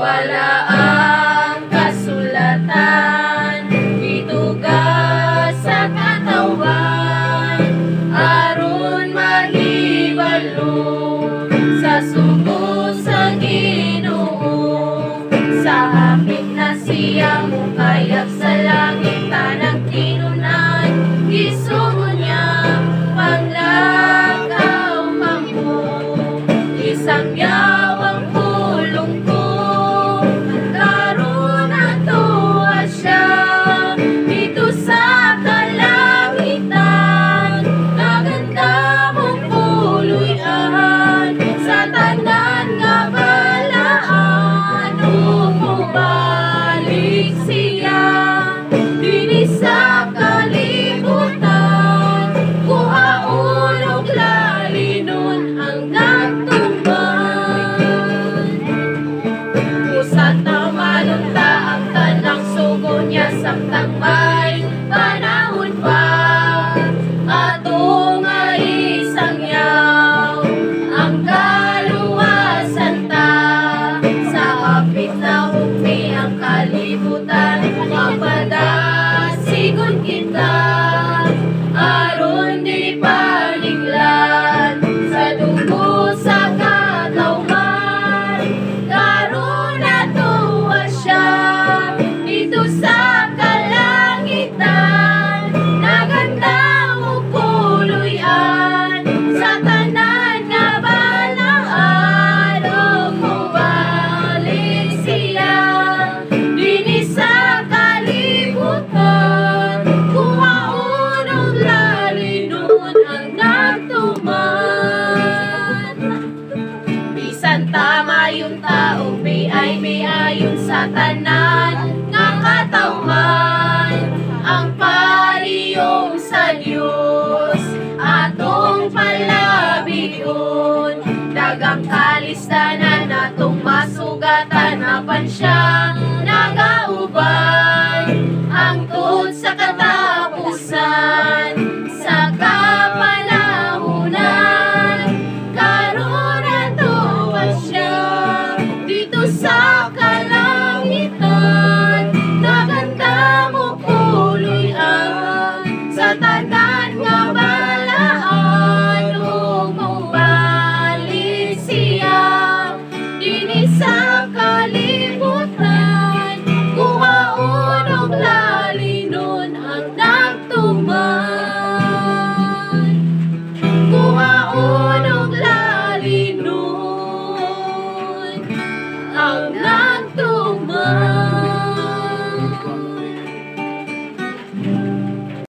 wala ang kasulatan, itugas sa katawan, aron mahibalo sa sugo sa Ginoo. Sa hapit na siya mukayag sa langit, tanang tinunan, gisugo niya panglakaw mammo, isang yawang pulong ko, karon natuwa siya dito sa kalangitan, naganda mong puluyan sa tanan nga balaan, umubalik siya dini sa kalibutan, kuhaon og lalinon ang nagtuman. Usat na manunta ang tanang sugo niya, samtang may panahon pa, ato nga isangyaw ang kaluwasan ta. Sa hapit na hukmi ang kalibutan, mapadasigon kita, aron di paninglan sa dugo sa katawan, karon natuwa siya dito sa kalangitan, naganda mo kuluyan sa tanan nga balaan, umubalik siya dini sa kalibutan, kuhaon og lalinon ang nagtuman. Bisan tama yung tao, biay-biayon sa tanan nga katawhan, ang paliyong sa Dios atong palabigon. Dagang kalistanan atong masugatan, apan siya nagauban hangtod sa katapusan sa kapanahunan, karon natuwa siya dito sa kalangitan, naganda mo kuluyan sa tanan nga balaan, umubalik siya dini sa kalibutan, kuhaon og lalinon ang nagtuman, kuhaon